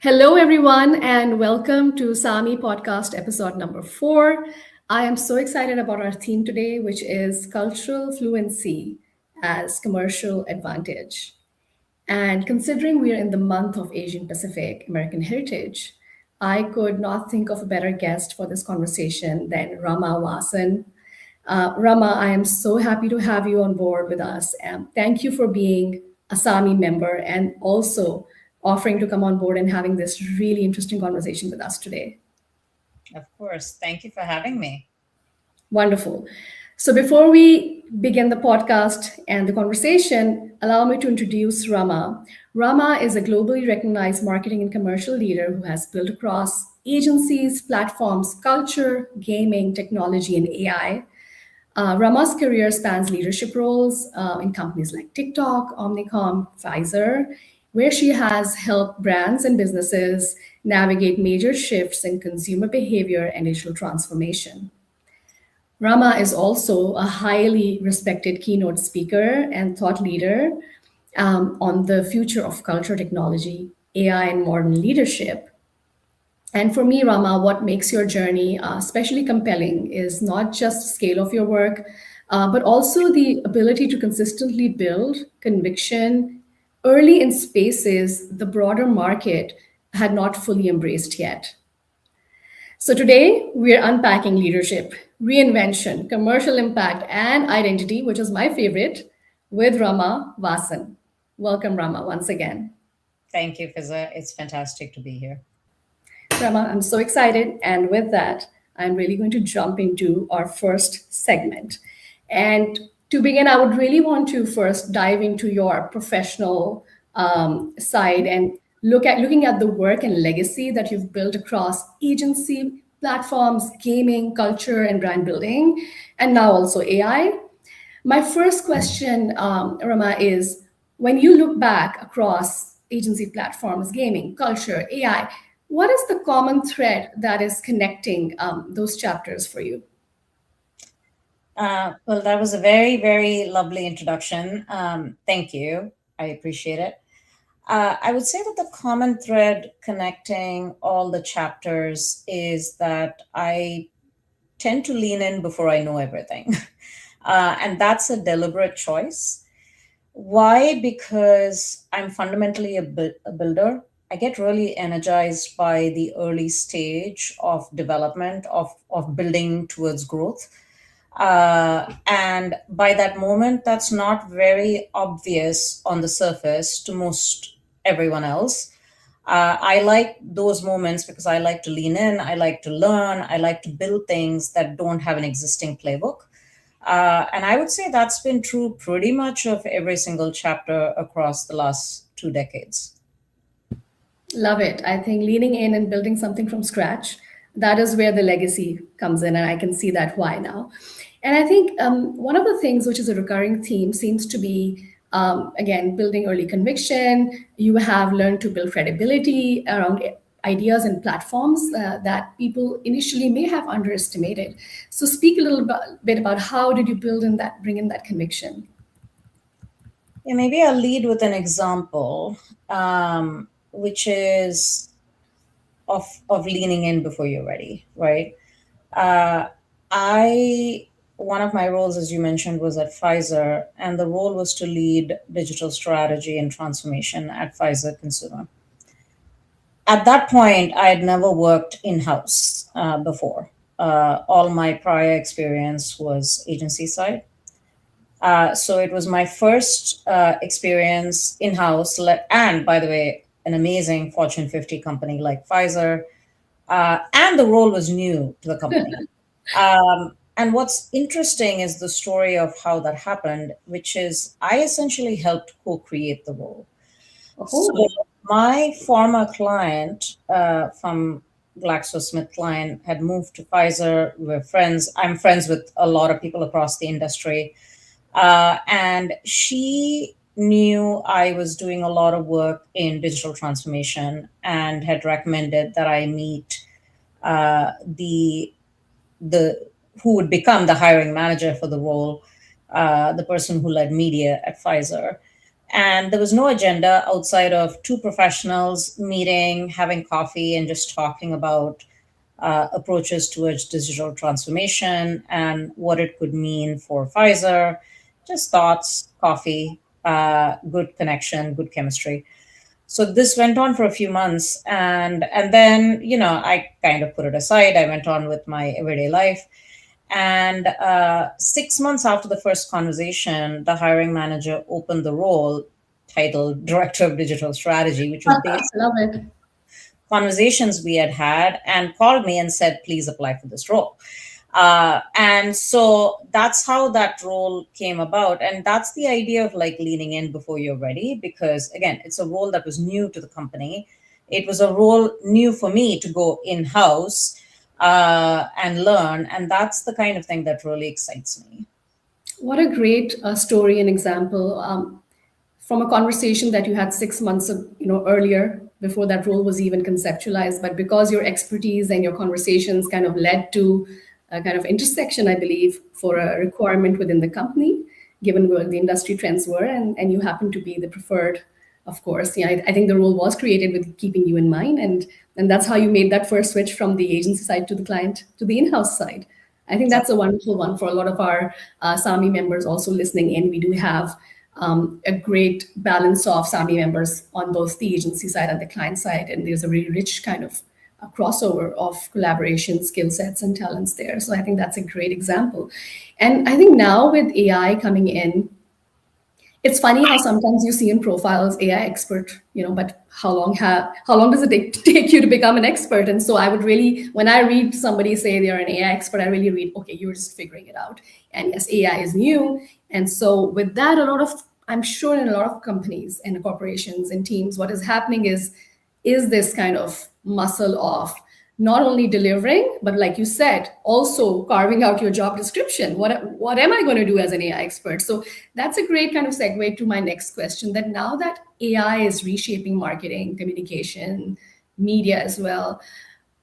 Hello, everyone, and welcome to SAMI podcast episode number 4. I am so excited about our theme today, which is cultural fluency as commercial advantage. And considering we are in the month of Asian Pacific American Heritage, I could not think of a better guest for this conversation than Rema Vasan. Rama, I am so happy to have you on board with us. And thank you for being a SAMI member and also offering to come on board and having this really interesting conversation with us today. Of course. Thank you for having me. Wonderful. So before we begin the podcast and the conversation, allow me to introduce Rama. Rama is a globally recognized marketing and commercial leader who has built across agencies, platforms, culture, gaming, technology, and AI. Rama's career spans leadership roles in companies like TikTok, Omnicom, Pfizer, where she has helped brands and businesses navigate major shifts in consumer behavior and digital transformation. Rama is also a highly respected keynote speaker and thought leader on the future of culture, technology, AI, and modern leadership. And for me, Rama, what makes your journey especially compelling is not just the scale of your work, but also the ability to consistently build conviction early in spaces the broader market had not fully embraced yet. So today, we're unpacking leadership, reinvention, commercial impact, and identity, which is my favorite, with Rama Vasan. Welcome, Rama, once again. Thank you, Fizza. It's fantastic to be here. Rama, I'm so excited. And with that, I'm really going to jump into our first segment. And to begin, I would really want to first dive into your professional side and looking at the work and legacy that you've built across agency platforms, gaming, culture, and brand building, and now also AI. My first question, Rama, is when you look back across agency platforms, gaming, culture, AI, what is the common thread that is connecting those chapters for you? Well, that was a very, very lovely introduction. Thank you. I appreciate it. I would say that the common thread connecting all the chapters is that I tend to lean in before I know everything. And that's a deliberate choice. Why? Because I'm fundamentally a builder. I get really energized by the early stage of development, of building towards growth. And by that moment, that's not very obvious on the surface to most everyone else. I like those moments because I like to lean in, I like to learn, I like to build things that don't have an existing playbook. And I would say that's been true pretty much of every single chapter across the last 2 decades. Love it. I think leaning in and building something from scratch, that is where the legacy comes in. And I can see that why now. And I think one of the things which is a recurring theme seems to be, again, building early conviction. You have learned to build credibility around ideas and platforms that people initially may have underestimated. So speak a little bit about how did you build in that, bring in that conviction? Yeah, maybe I'll lead with an example, which is of leaning in before you're ready, right? Uh, I One of my roles, as you mentioned, was at Pfizer, and the role was to lead digital strategy and transformation at Pfizer Consumer. At that point, I had never worked in house before. All my prior experience was agency side. So it was my first experience in house, and by the way, an amazing Fortune 50 company like Pfizer. And the role was new to the company. And what's interesting is the story of how that happened, which is I essentially helped co create the role. So Oh, my former client from GlaxoSmithKline had moved to Pfizer. We're friends. I'm friends with a lot of people across the industry. And she knew I was doing a lot of work in digital transformation and had recommended that I meet the who would become the hiring manager for the role, the person who led media at Pfizer. And there was no agenda outside of two professionals meeting, having coffee, and just talking about approaches towards digital transformation and what it could mean for Pfizer. Just thoughts, coffee, good connection, good chemistry. So this went on for a few months, and then I kind of put it aside. I went on with my everyday life, and 6 months after the first conversation, the hiring manager opened the role titled Director of Digital Strategy, which was based Love it. conversations we had had, and called me and said, please apply for this role. And so that's how that role came about. And that's the idea of like leaning in before you're ready, because again, it's a role that was new to the company. It was a role new for me to go in house and learn. And that's the kind of thing that really excites me. What a great story and example. From a conversation that you had 6 months earlier before that role was even conceptualized, but because your expertise and your conversations kind of led to a kind of intersection, I believe, for a requirement within the company, given where the industry trends were, and you happen to be the preferred, of course. Yeah, I think the role was created with keeping you in mind, and that's how you made that first switch from the agency side to the client to the in-house side. I think that's a wonderful one for a lot of our SAMI members also listening in. We do have a great balance of SAMI members on both the agency side and the client side, and there's a really rich kind of crossover of collaboration, skill sets, and talents there. So I think that's a great example. And I think now with AI coming in, it's funny how sometimes you see in profiles AI expert, but how long does it take you to become an expert? And so I would really, when I read somebody say they're an AI expert, I really read, okay, you're just figuring it out. And yes, AI is new. And so with that, I'm sure in a lot of companies and corporations and teams, what is happening is this kind of muscle of not only delivering, but like you said, also carving out your job description. What am I going to do as an AI expert? So that's a great kind of segue to my next question, that now that AI is reshaping marketing, communication, media as well,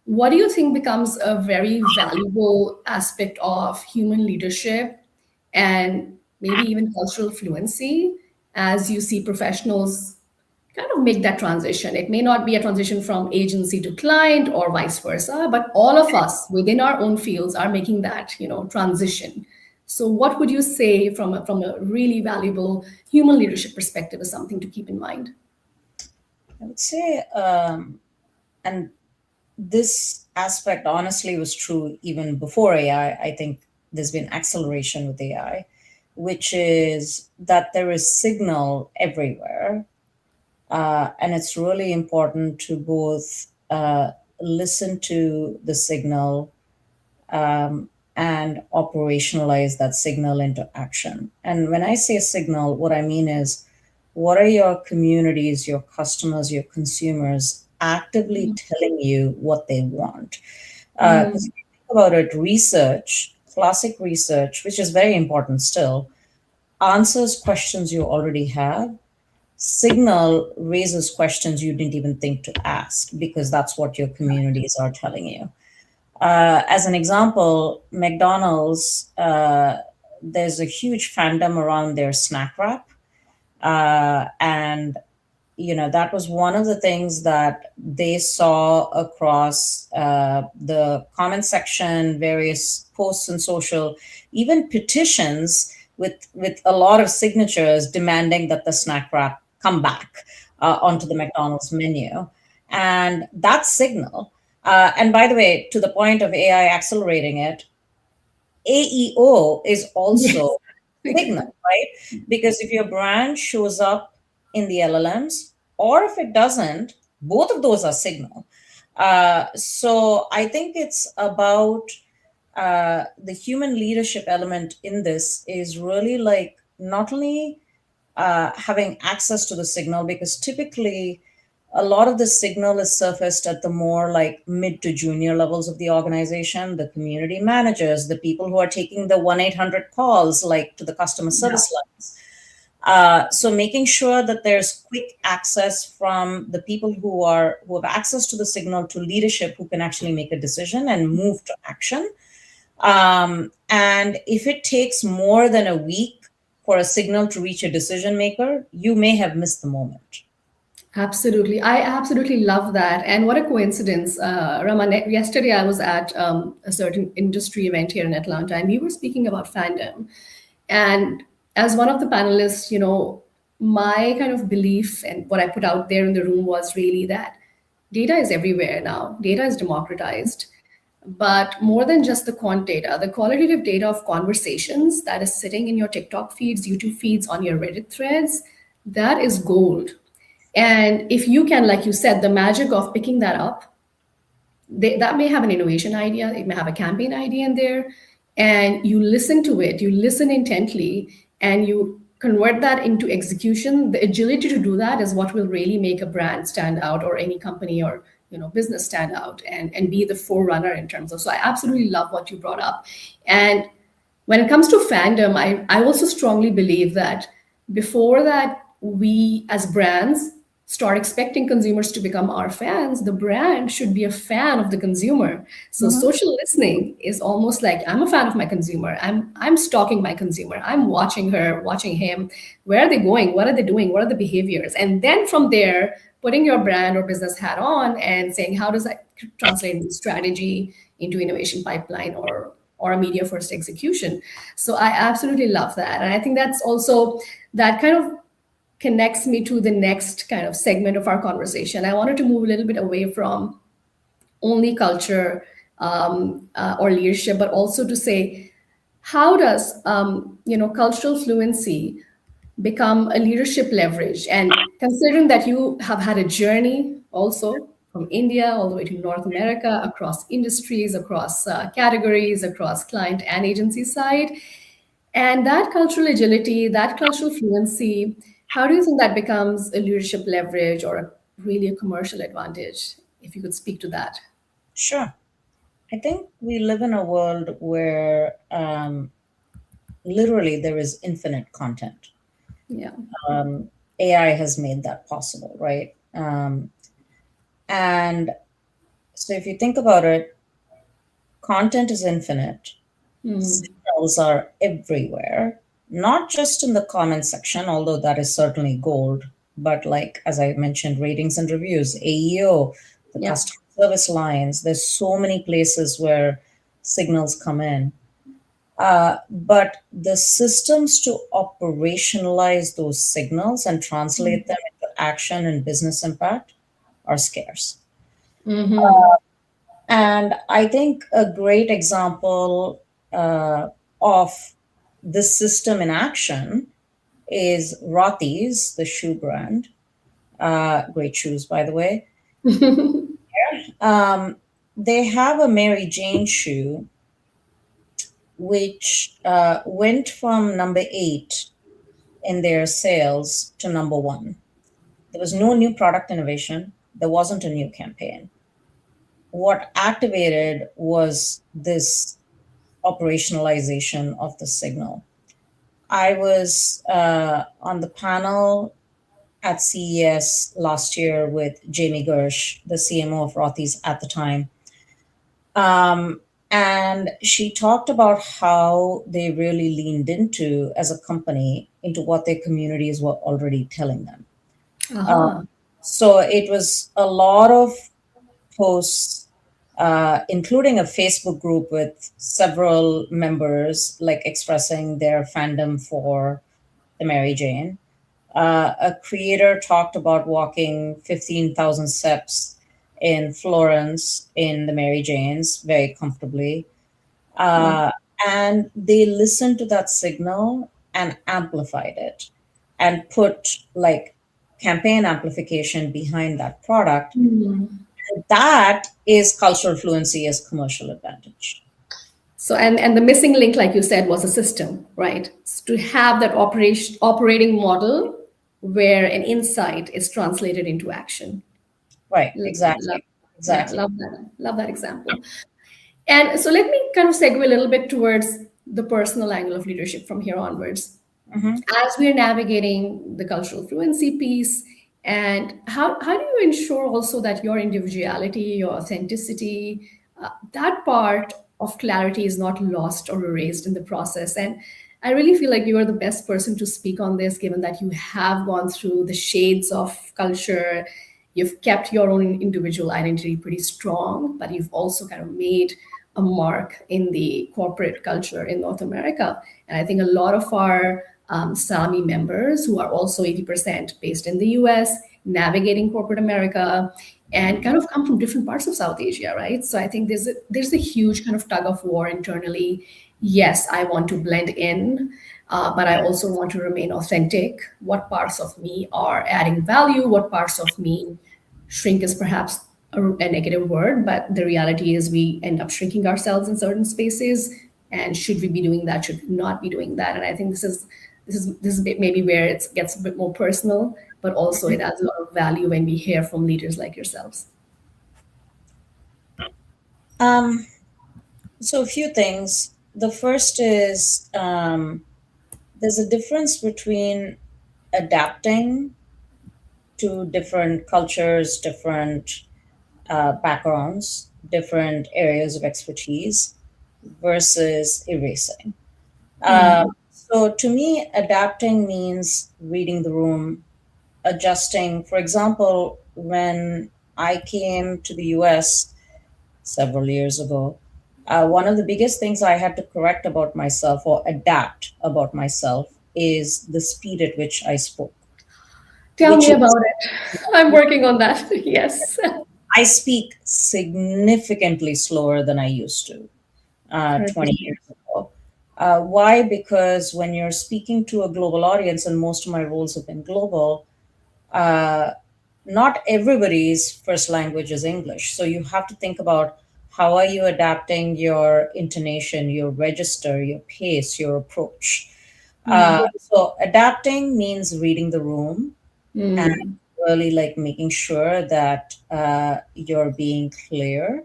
what do you think becomes a very valuable aspect of human leadership and maybe even cultural fluency as you see professionals kind of make that transition? It may not be a transition from agency to client or vice versa, but all of us within our own fields are making that, transition. So what would you say from a really valuable human leadership perspective is something to keep in mind? I would say, and this aspect honestly was true even before AI. I think there's been acceleration with AI, which is that there is signal everywhere. And it's really important to both listen to the signal and operationalize that signal into action. And when I say signal, what I mean is, what are your communities, your customers, your consumers actively telling you what they want? Because if you think about it, research, classic research, which is very important still, answers questions you already have. Signal raises questions you didn't even think to ask, because that's what your communities are telling you. As an example, McDonald's, there's a huge fandom around their snack wrap. And, that was one of the things that they saw across the comment section, various posts on social, even petitions with a lot of signatures demanding that the snack wrap come back onto the McDonald's menu. And that signal, and by the way, to the point of AI accelerating it, AEO is Yes. also signal, right? Because if your brand shows up in the LLMs, or if it doesn't, both of those are signal. So I think it's about the human leadership element in this is really like not only having access to the signal, because typically a lot of the signal is surfaced at the more like mid to junior levels of the organization, the community managers, the people who are taking the 1-800 calls, like to the customer Yeah. service lines. So making sure that there's quick access from the people who have access to the signal to leadership, who can actually make a decision and move to action. And if it takes more than a week, for a signal to reach a decision maker, you may have missed the moment. Absolutely. I absolutely love that. And what a coincidence. Raman, yesterday I was at a certain industry event here in Atlanta, and we were speaking about fandom. And as one of the panelists, my kind of belief and what I put out there in the room was really that data is everywhere now, data is democratized. But more than just the quant data, the qualitative data of conversations that is sitting in your TikTok feeds, YouTube feeds, on your Reddit threads, that is gold. And if you can, like you said, the magic of picking that up, that may have an innovation idea, it may have a campaign idea in there, and you listen to it, you listen intently, and you convert that into execution. The agility to do that is what will really make a brand stand out, or any company or business stand out, and be the forerunner in terms of. So I absolutely love what you brought up. And when it comes to fandom, I also strongly believe that before that, we as brands start expecting consumers to become our fans, the brand should be a fan of the consumer. So Mhm. social listening is almost like, I'm a fan of my consumer. I'm stalking my consumer. I'm watching her, watching him. Where are they going? What are they doing? What are the behaviors? And then from there, putting your brand or business hat on and saying, how does that translate into strategy, into innovation pipeline, or a media first execution. So I absolutely love that. And I think that's also that kind of connects me to the next kind of segment of our conversation. I wanted to move a little bit away from only culture or leadership, but also to say, how does cultural fluency become a leadership leverage? And considering that you have had a journey also from India all the way to North America, across industries, across categories, across client and agency side, and that cultural agility, that cultural fluency, how do you think that becomes a leadership leverage, or really a commercial advantage? If you could speak to that. Sure. I think we live in a world where literally there is infinite content. Yeah. AI has made that possible, right? And so if you think about it, content is infinite, Mm. signals are everywhere, not just in the comment section, although that is certainly gold, but like, as I mentioned, ratings and reviews, AEO, the Yeah. customer service lines, there's so many places where signals come in. But the systems to operationalize those signals and translate them into action and business impact are scarce. Mm-hmm. And I think a great example of this system in action is Rothy's, the shoe brand. Great shoes, by the way. Um, they have a Mary Jane shoe, which went from number 8 in their sales to number 1. There was no new product innovation, there wasn't a new campaign. What activated was this operationalization of the signal. I was on the panel at CES last year with Jamie Gersh, the CMO of Rothy's at the time. And she talked about how they really leaned into, as a company, into what their communities were already telling them. Uh-huh. So it was a lot of posts, including a Facebook group with several members, like expressing their fandom for the Mary Jane. A creator talked about walking 15,000 steps in Florence in the Mary Janes very comfortably. Wow. Uh, and they listened to that signal and amplified it and put like campaign amplification behind that product. That is cultural fluency as commercial advantage. So, and the missing link, like you said, was a system, right? To have that operating model where an insight is translated into action. Right, Love, exactly. yeah, Exactly. love that. Love that example. And so let me kind of segue a little bit towards the personal angle of leadership from here onwards. Mhm. As we're navigating the cultural fluency piece, and how do you ensure also that your individuality, your authenticity, that part of clarity is not lost or erased in the process? And I really feel like you are the best person to speak on this, given that you have gone through the shades of culture. You've kept your own individual identity pretty strong, but you've also kind of made a mark in the corporate culture in North America. And I think a lot of our SAMI members, who are also 80% based in the US, navigating corporate America, and kind of come from different parts of South Asia, right? So I think there's a huge kind of tug of war internally. Yes, I want to blend in, but I also want to remain authentic. What parts of me are adding value? What parts of me shrink is perhaps a negative word, but the reality is we end up shrinking ourselves in certain spaces. And should we be doing that? Should we not be doing that? And I think this is maybe where it gets a bit more personal, but also it adds a lot of value when we hear from leaders like yourselves. Um, so a few things. The first is there's a difference between adapting to different cultures, different backgrounds, different areas of expertise versus erasing. So to me, adapting means reading the room, adjusting. For example, when I came to the US several years ago, one of the biggest things I had to correct about myself or adapt about myself is the speed at which I spoke, Tell which me is about it. I'm working on that. Yes. I speak significantly slower than I used to 20 Certainly. years ago. Why? Because when you're speaking to a global audience, and most of my roles have been global, uh, not everybody's first language is English. So you have to think about how are you adapting your intonation, your register, your pace, your approach. So adapting means reading the room and Mm. really like making sure that you're being clear.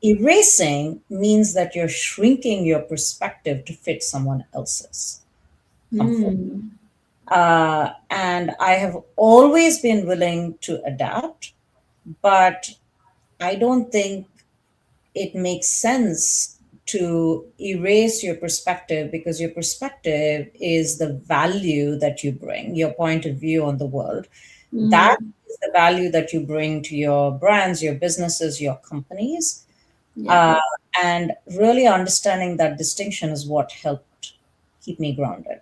Erasing means that you're shrinking your perspective to fit someone else's comfort. And I have always been willing to adapt, but I don't think it makes sense to erase your perspective because your perspective is the value that you bring, your point of view on the world. That is the value that you bring to your brands, your businesses, your companies. Yeah. Uh, and really understanding that distinction is what helped keep me grounded.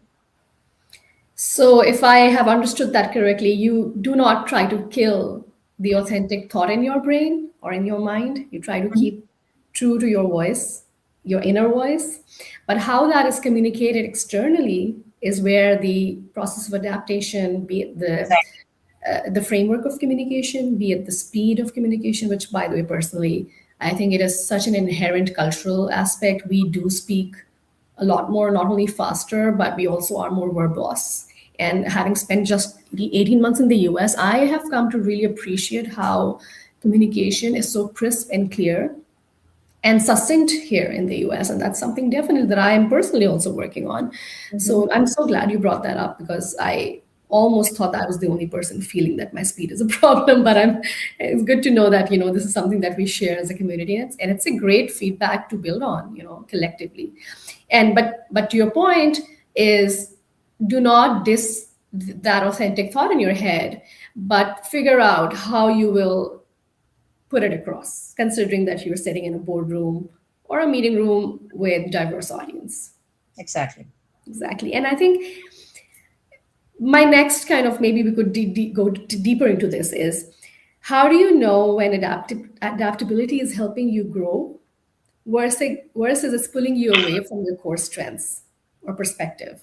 So, if I have understood that correctly, you do not try to kill the authentic thought in your brain or in your mind. You try to keep true to your voice, your inner voice. But how that is communicated externally is where the process of adaptation, be it Exactly. the framework of communication, be it the speed of communication, which, by the way, personally, I think it is such an inherent cultural aspect. We do speak a lot more, not only faster, but we also are more verbose. And having spent just the 18 months in the US, I have come to really appreciate how communication is so crisp and clear and succinct here in the US. And that's something definitely that I am personally also working on. Mhm. So I'm so glad you brought that up because I almost thought I was the only person feeling that my speed is a problem. But it's good to know that, this is something that we share as a community. And it's a great feedback to build on, collectively. And but to your point is do not dis that authentic thought in your head, but figure out how you will put it across, considering that you're sitting in a boardroom or a meeting room with diverse audience. Exactly. Exactly. And I think my next kind of maybe we could go deeper into this is how do you know when adaptability is helping you grow versus it's pulling you away from your core strengths or perspective?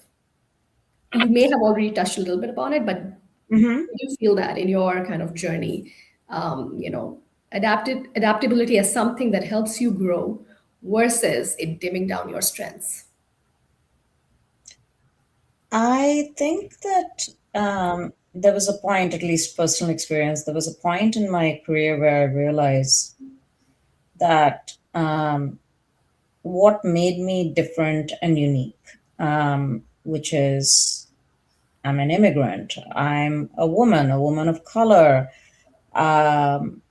You may have already touched a little bit upon it, but Mhm. you feel that in your kind of journey, adaptability as something that helps you grow versus it dimming down your strengths. I think that there was a point, at least personal experience, there was a point in my career where I realized that what made me different and unique, which is I'm an immigrant, I'm a woman of color, and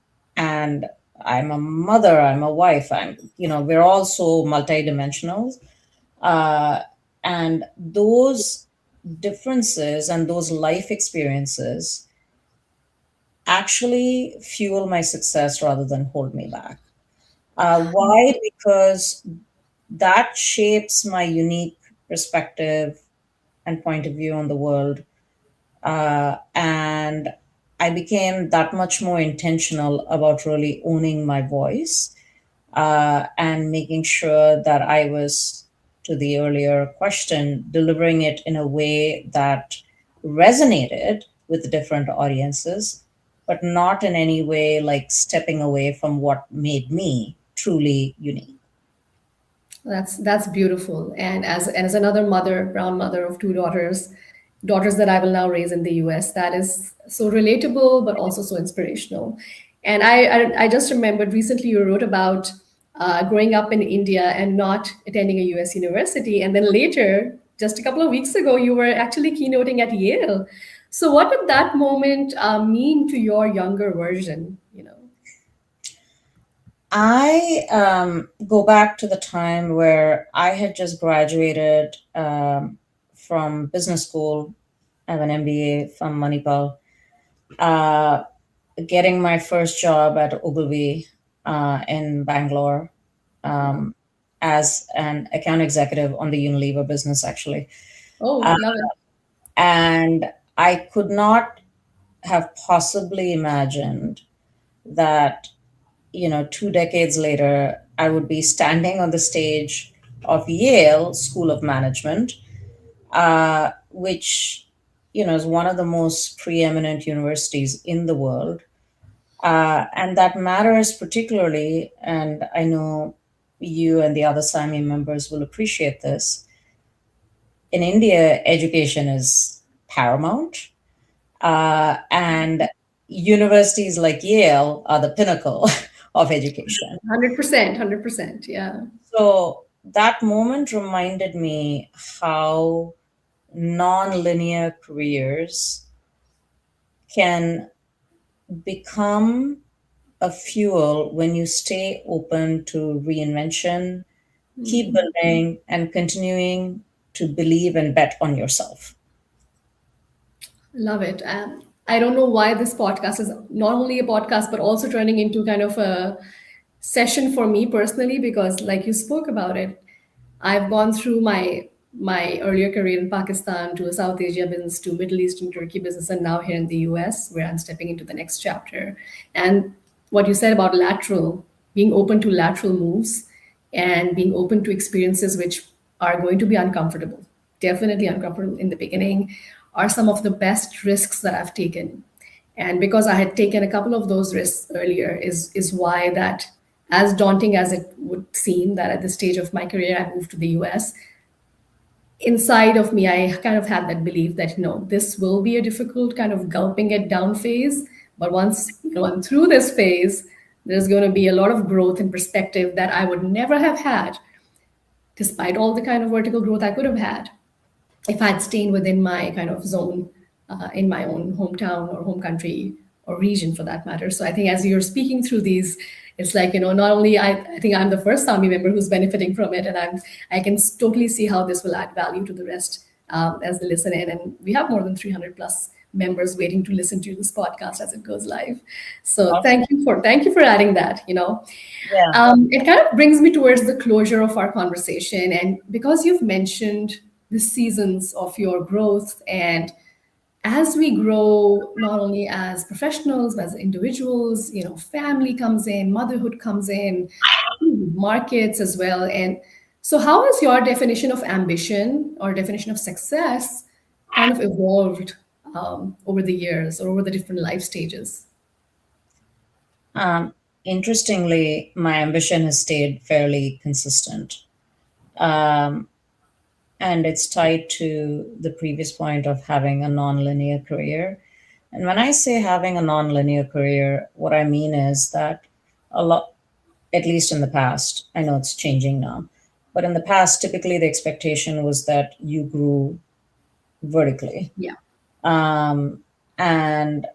I'm a mother, I'm a wife, we're all so multidimensional. And those differences and those life experiences actually fuel my success rather than hold me back. Why? Because that shapes my unique perspective and point of view on the world. And I became that much more intentional about really owning my voice, and making sure that I was, to the earlier question, delivering it in a way that resonated with different audiences, but not in any way like stepping away from what made me truly unique. That's beautiful. And as another mother, brown mother of two daughters, daughters that I will now raise in the US, that is so relatable but also so inspirational. And I just remembered recently you wrote about growing up in India and not attending a US university, and then later, just a couple of weeks ago, you were actually keynoting at Yale. So what did that moment mean to your younger version? You know. I go back to the time where I had just graduated from business school. I have an MBA from Manipal. Uh, Getting my first job at Ogilvy in Bangalore, um, as an account executive on the Unilever business, actually. Oh, Uh, love it. and I could not have possibly imagined that, 2 decades later, I would be standing on the stage of Yale School of Management, which, is one of the most preeminent universities in the world. And that matters particularly, and I know you and the other SAMI members will appreciate this. In India, education is paramount, and universities like Yale are the pinnacle of education. 100%, 100%. Yeah. So that moment reminded me how non-linear careers can become a fuel when you stay open to reinvention, keep Mhm. building, and continuing to believe and bet on yourself. Love it. I don't know why this podcast is not only a podcast, but also turning into kind of a session for me personally, because like you spoke about it, I've gone through my earlier career in Pakistan to a South Asia business to Middle East and Turkey business, and now here in the US, where I'm stepping into the next chapter. And what you said about lateral, being open to lateral moves and being open to experiences which are going to be uncomfortable, definitely uncomfortable in the beginning, are some of the best risks that I've taken. And because I had taken a couple of those risks earlier, is why that, as daunting as it would seem that at this stage of my career I moved to the US, inside of me I kind of had that belief that no, this will be a difficult kind of gulping it down phase, but once I'm through this phase, there's going to be a lot of growth and perspective that I would never have had, despite all the kind of vertical growth I could have had if I'd stayed within my kind of zone, in my own hometown or home country or region for that matter. So I think as you're speaking through these, it's like, not only I think I'm the first SAMI member who's benefiting from it, and I can totally see how this will add value to the rest as they listen in. And we have more than 300 plus members waiting to listen to this podcast as it goes live. So Awesome. thank you for adding that. Yeah. It kind of brings me towards the closure of our conversation. And because you've mentioned the seasons of your growth, and as we grow, not only as professionals, but as individuals, family comes in, motherhood comes in, markets as well. And so, how has your definition of ambition or definition of success kind of evolved over the years or over the different life stages? Um, Interestingly, my ambition has stayed fairly consistent. Um, and it's tied to the previous point of having a non-linear career. And when I say having a non-linear career, what I mean is that a lot, at least in the past, I know it's changing now, but in the past, typically the expectation was that you grew vertically. Yeah. And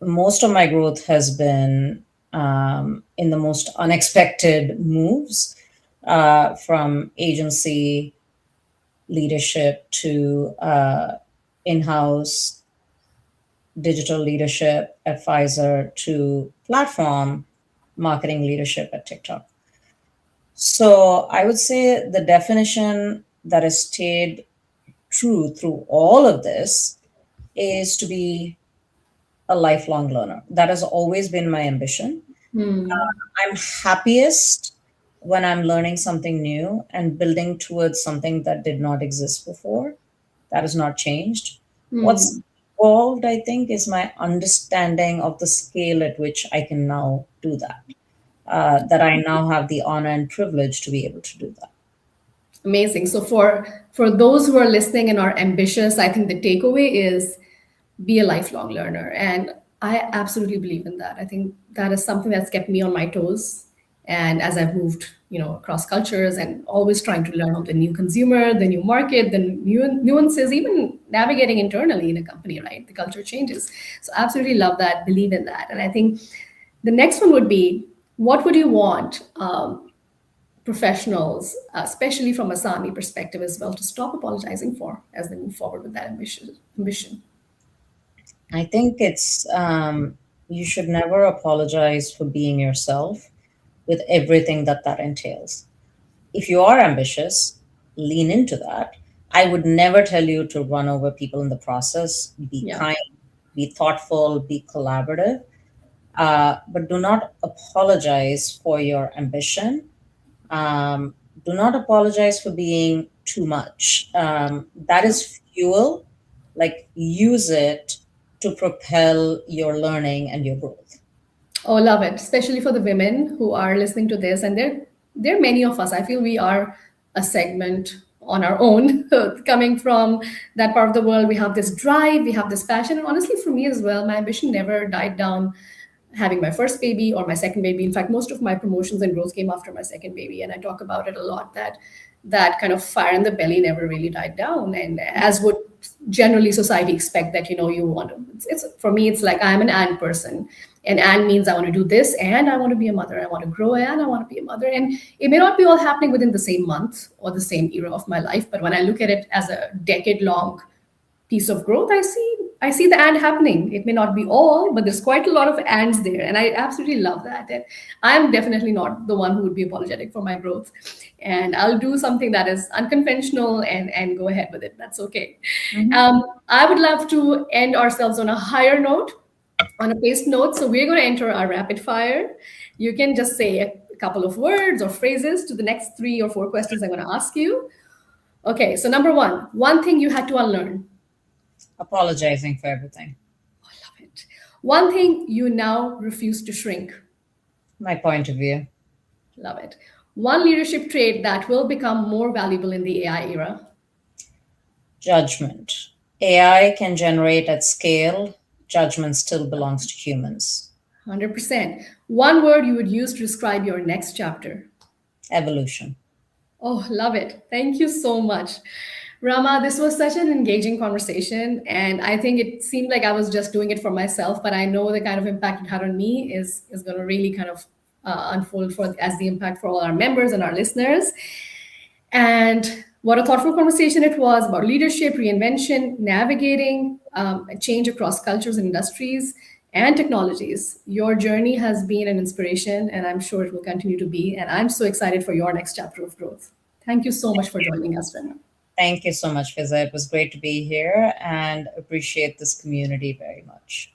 most of my growth has been in the most unexpected moves, from agency leadership to in house digital leadership at Pfizer to platform marketing leadership at TikTok. So I would say the definition that has stayed true through all of this is to be a lifelong learner. That has always been my ambition. Hmm. I'm happiest when I'm learning something new and building towards something that did not exist before. That has not changed. What's Hmm. evolved, I think, is my understanding of the scale at which I can now do that. That I now have the honor and privilege to be able to do that. Amazing. So for those who are listening and are ambitious, I think the takeaway is be a lifelong learner. And I absolutely believe in that. I think that is something that's kept me on my toes. And as I've moved, across cultures and always trying to learn of the new consumer, the new market, the new nuances, even navigating internally in a company, right? The culture changes. So absolutely love that, believe in that. And I think the next one would be, what would you want professionals, especially from a SAMI perspective as well, to stop apologizing for as they move forward with that ambition? I think it's you should never apologize for being yourself with everything that that entails. If you are ambitious, lean into that. I would never tell you to run over people in the process. Be Yeah. kind, be thoughtful, be collaborative, but do not apologize for your ambition. Um, do not apologize for being too much. That is fuel. Like, use it to propel your learning and your growth. Oh, love it. Especially for the women who are listening to this, and there are many of us. I feel we are a segment on our own, coming from that part of the world. We have this drive, we have this passion, and honestly, for me as well, my ambition never died down having my first baby or my second baby. In fact, most of my promotions and growth came after my second baby, and I talk about it a lot, that that kind of fire in the belly never really died down. And as would generally society expect, that you want to, it's for me, it's like I'm an and person, and means I want to do this, and I want to be a mother, I want to grow, and I want to be a mother. And it may not be all happening within the same month or the same era of my life, but when I look at it as a decade long piece of growth, I see the and happening. It may not be all, but there's quite a lot of ands there, and I absolutely love that. And I'm definitely not the one who would be apologetic for my growth, and I'll do something that is unconventional and go ahead with it. That's okay. Mhm. I would love to end ourselves on a higher note, on a paced note. So we're going to enter our rapid fire. You can just say a couple of words or phrases to the next 3 or 4 questions I'm going to ask you. Okay, so number one thing you had to unlearn. Apologizing for everything. Love it. One thing you now refuse to shrink. My point of view. Love it. One leadership trait that will become more valuable in the AI era. Judgment. AI can generate at scale, judgment still belongs to humans. 100%. One word you would use to describe your next chapter. Evolution. Oh, love it. Thank you so much. Rama, this was such an engaging conversation. And I think it seemed like I was just doing it for myself, but I know the kind of impact it had on me is going to really kind of unfold for as the impact for all our members and our listeners. And what a thoughtful conversation it was about leadership, reinvention, navigating change across cultures and industries and technologies. Your journey has been an inspiration, and I'm sure it will continue to be. And I'm so excited for your next chapter of growth. Thank you so much for joining us, Rena. Thank you so much, Fizza. It was great to be here and appreciate this community very much.